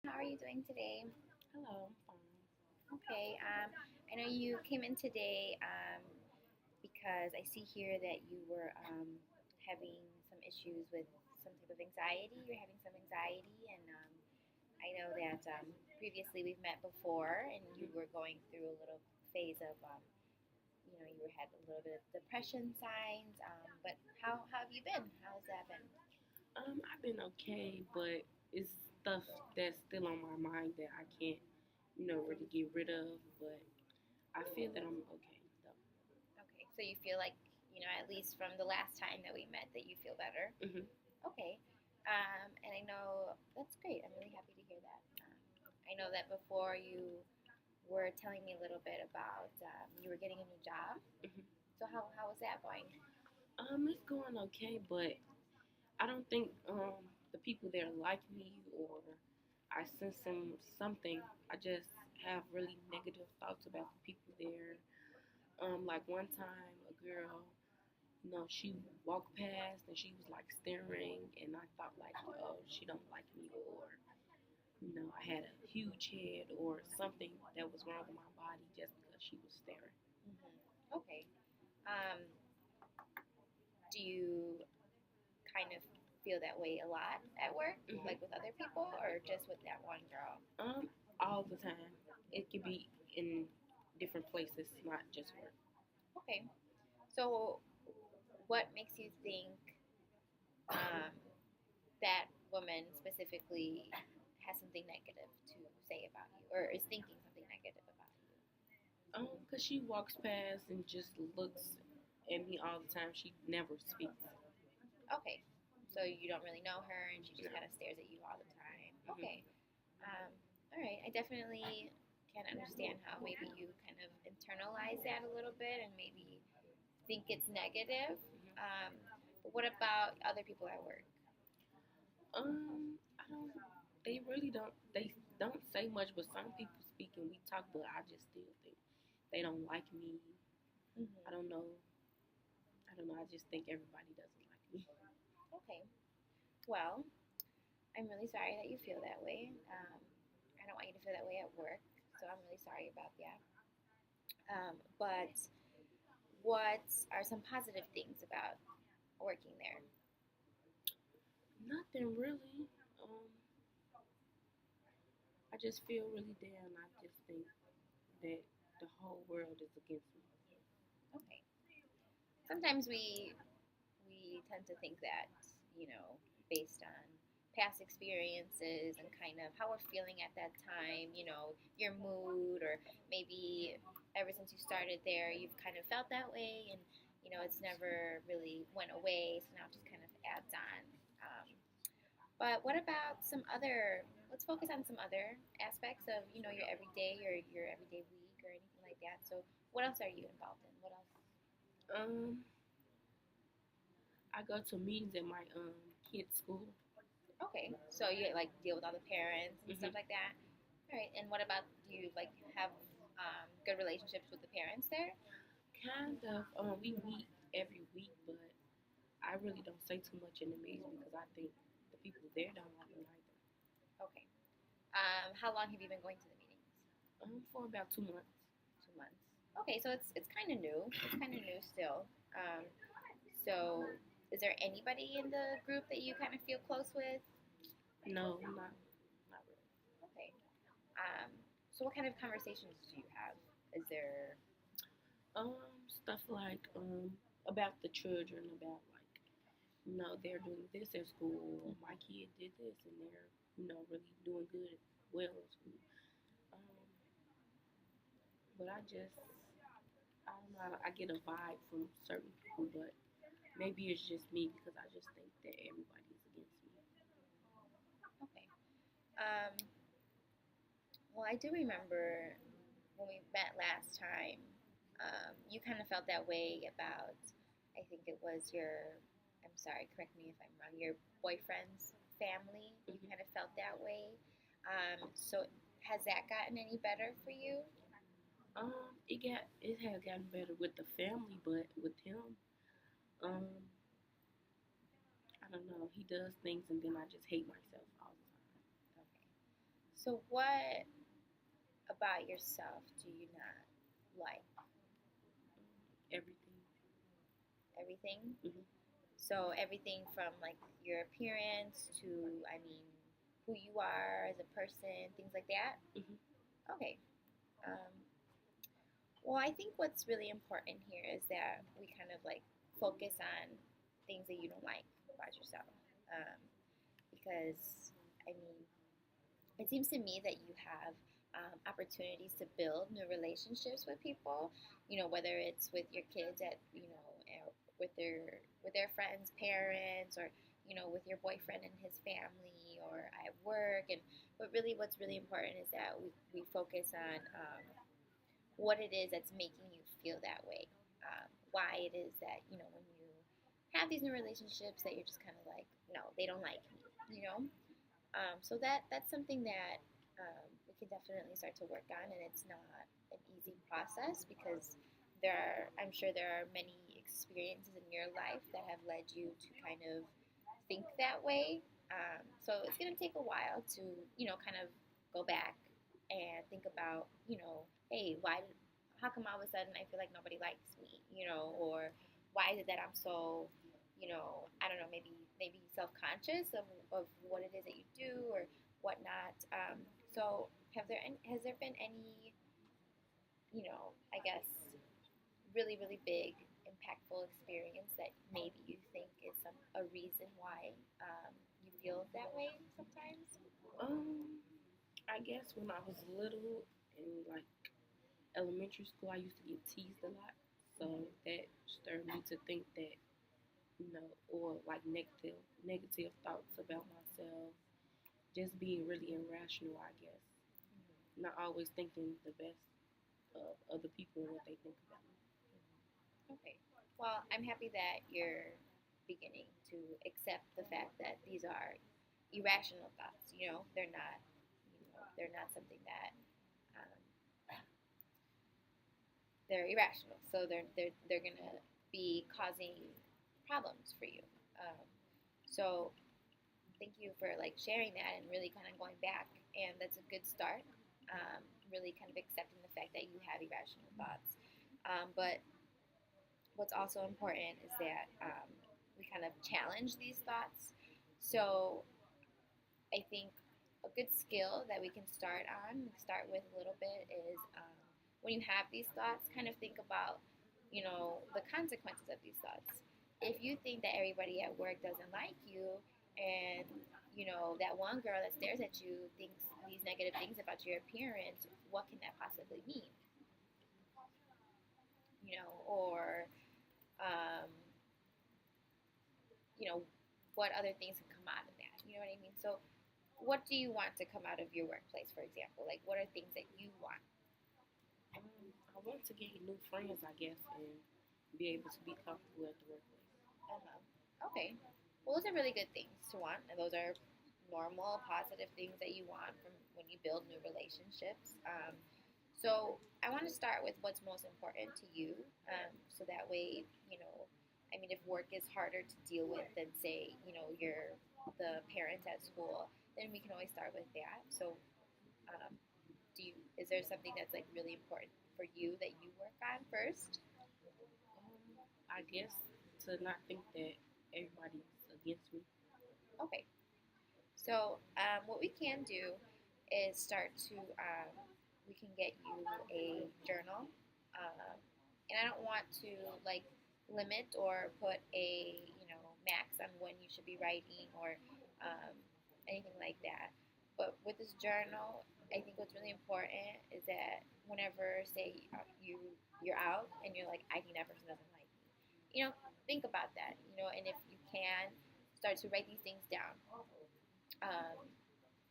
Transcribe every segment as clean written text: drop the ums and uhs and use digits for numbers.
How are you doing today? Hello, I'm fine. Okay. I know you came in today because I see here that you were having some issues with some type of anxiety. You're having some anxiety, and I know that previously we've met before, and you hmm were going through a little phase of, you had a little bit of depression signs. But how have you been? How's that been? I've been okay, but it's stuff that's still on my mind that I can't, really get rid of. But I feel that I'm okay Okay, so you feel like, at least from the last time that we met, that you feel better. though. Okay. And I know that's great. I'm really happy to hear that. I know that before you were telling me a little bit about you were getting a new job. hmm So how was that going? It's going okay, but I don't think the people there like me or I sense something. I just have really negative thoughts about the people there. Like one time, a girl, she walked past and she was like staring, and I thought like, oh, she don't like me, or I had a huge head or something that was wrong with my body just because she was staring. Okay. Um, do you kind of feel that way a lot at work, like with hmm other people, or just with that one girl? Um, all the time. It could be in different places, not just work. Okay. So what makes you think um, that woman specifically has something negative to say about you, or is thinking something negative about you? Cause she walks past and just looks at me all the time. She never speaks. Okay, so you don't really know her, and she just No. kind of stares at you all the time. Okay, hmm um, all right. I definitely can understand how maybe you kind of internalize that a little bit, and maybe think it's negative. Um, but what about other people at work? I don't. They really don't. They don't say much, but some people speak and we talk. But I just still think they don't like me. I Hmm. don't know. I don't know. I just think everybody doesn't like me. Okay. Well, I'm really sorry that you feel that way. I don't want you to feel that way at work, so I'm really sorry about that. But what are some positive things about working there? Nothing really. Um, I just feel really down. I just think that the whole world is against me. Okay. Sometimes we tend to think that, you know, based on past experiences and kind of how we're feeling at that time, your mood, or maybe ever since you started there, you've kind of felt that way, and it's never really went away, so now it just kind of adds on. But what about some other? Let's focus on some other aspects of your everyday or your everyday week or anything like that. So, what else are you involved in? What else? Um, I go to meetings at my kids' school. Okay, so you like deal with all the parents and stuff hmm like that. All right, and what about, do you like have good relationships with the parents there? Kind of. We meet every week, but I really don't say too much in the meetings because I think the people there don't like me either. Okay. How long have you been going to the meetings? For about 2 months. 2 months. Okay, so it's kind of new. It's kind of new still. Um, so is there anybody in the group that you kind of feel close with? No, not really. Okay. Um, so what kind of conversations do you have? Is there? Stuff like about the children, about like they're doing this at school, or my kid did this, and they're really doing good, well in school. Um, but I don't know. I get a vibe from certain people, but maybe it's just me because I just think that everybody's against me. Okay. Um, well, I do remember when we met last time, you kind of felt that way about, I think it was your, I'm sorry, correct me if I'm wrong, your boyfriend's family. You kind hmm of felt that way. So has that gotten any better for you? it had gotten better with the family, but with him, um, I don't know. He does things, and then I just hate myself all the Okay. So, what about yourself do you not like? Everything. Everything? Hmm. So, everything from like your appearance to, I mean, who you are as a person, things like that? Hmm. Okay. Um, well, I think what's really important here is that we kind of like focus on things that you don't like about yourself. Um, because, I mean, it seems to me that you have opportunities to build new relationships with people. Whether it's with your kids at with their friends' parents, or with your boyfriend and his family, or at work. And what's really important is that we focus on what it is that's making you feel that way. Why it is that when you have these new relationships that you're just kind of like, no, they don't like me. You know, so that's something that we can definitely start to work on, and it's not an easy process because I'm sure there are many experiences in your life that have led you to kind of think that way. So it's going to take a while to, kind of go back and think about, hey, how come all of a sudden I feel like nobody likes me, or why is it that I'm so, I don't know, maybe self-conscious of what it is that you do or whatnot. So has there been any, I guess, really, really big, impactful experience that maybe you think is a reason why you feel that way sometimes? Um, I guess when I was little in like elementary school, I used to get teased a lot, so that stirred me to think that or like negative thoughts about myself, just being really irrational, I guess, not always thinking the best of other people and what they think about me. Okay. Well, I'm happy that you're beginning to accept the fact that these are irrational thoughts. They're not something that um, they're irrational. So they're gonna be causing problems for you. Um, so thank you for like sharing that and really kind of going back, and that's a good start. Really kind of accepting the fact that you have irrational thoughts. But what's also important is that we kind of challenge these thoughts. So I think a good skill that we can start with a little bit is when you have these thoughts, kind of think about, the consequences of these thoughts. If you think that everybody at work doesn't like you, and that one girl that stares at you thinks these negative things about your appearance, what can that possibly mean? Or um, you know, what other things can come out of that? You know what I mean? So, what do you want to come out of your workplace, for example? Like, what are things that you want? I want to get new friends, I guess, and be able to be comfortable at the workplace. Okay. Well, those are really good things to want, and those are normal, positive things that you want from when you build new relationships. So, I want to start with what's most important to you, so that way, I mean, if work is harder to deal with than, say, you're the parents at school, then we can always start with that. So, um, is there something that's like really important for you that you work on first? I guess to not think that everybody's against me. Okay. So, what we can do is start to, we can get you a journal. And I don't want to like limit or put a, max on when you should be writing or um, anything like that. But with this journal, I think what's really important is that whenever, say, you're out and you're like, I think that person doesn't like me, think about that, and if you can, start to write these things down.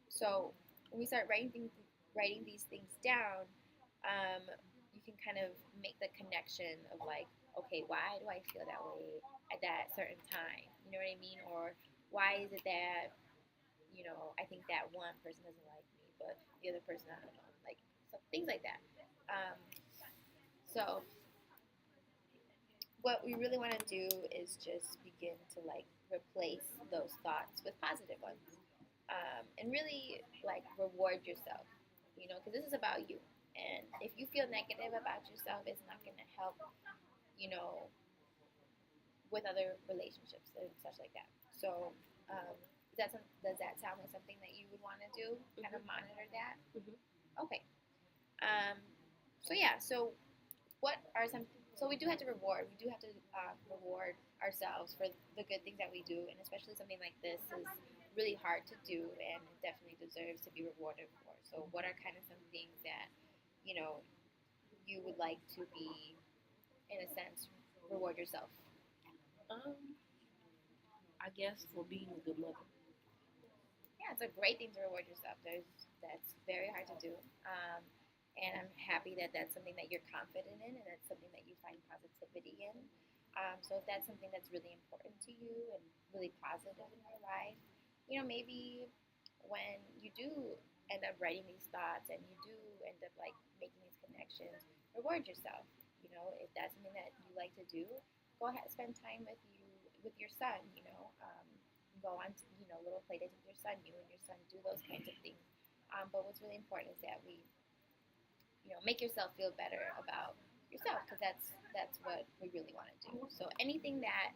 So when we start writing these things down, um, you can kind of make the connection of like, okay, why do I feel that way at that certain time? You know what I mean? Or why is it that I think that one person doesn't like me, but the other person, I don't know, like, so things like that. Um, so what we really want to do is just begin to like replace those thoughts with positive ones. and really like reward yourself, because this is about you. And if you feel negative about yourself, it's not going to help, you know, with other relationships and such like that. So, does that sound like something that you would want to do? Kind of monitor that. Okay. Um, so yeah. So what are some? So we do have to reward. We do have to reward ourselves for the good things that we do, and especially something like this is really hard to do, and it definitely deserves to be rewarded for. So what are kind of some things that you would like to be, in a sense, reward yourself? Um, I guess for being a good mother. Yeah, it's a great thing to reward yourself. That's very hard to do. And I'm happy that that's something that you're confident in, and that's something that you find positivity in. So if that's something that's really important to you and really positive in your life, maybe when you do end up writing these thoughts and you do end up like making these connections, reward yourself. If that's something that you like to do, go ahead, spend time with your son. Go on, little play dates with your son. You and your son do those kinds of things. But what's really important is that we, make yourself feel better about yourself, because that's what we really want to do. So anything that,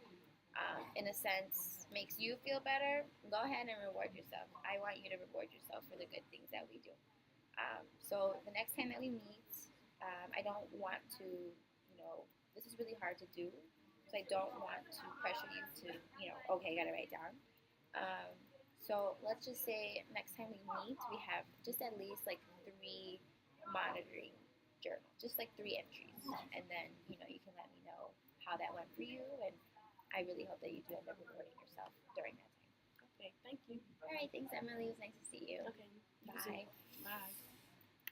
in a sense, makes you feel better, go ahead and reward yourself. I want you to reward yourself for the good things that we do. So the next time that we meet, I don't want to, this is really hard to do, so I don't want to pressure you to, okay, I gotta write down. So let's just say next time we meet, we have just at least like 3 monitoring journals, just like 3 entries, and then you can let me know how that went for you, and I really hope that you do end up rewarding yourself during that time. Okay, thank you. All right, thanks, Emily. It was nice to see you. Okay.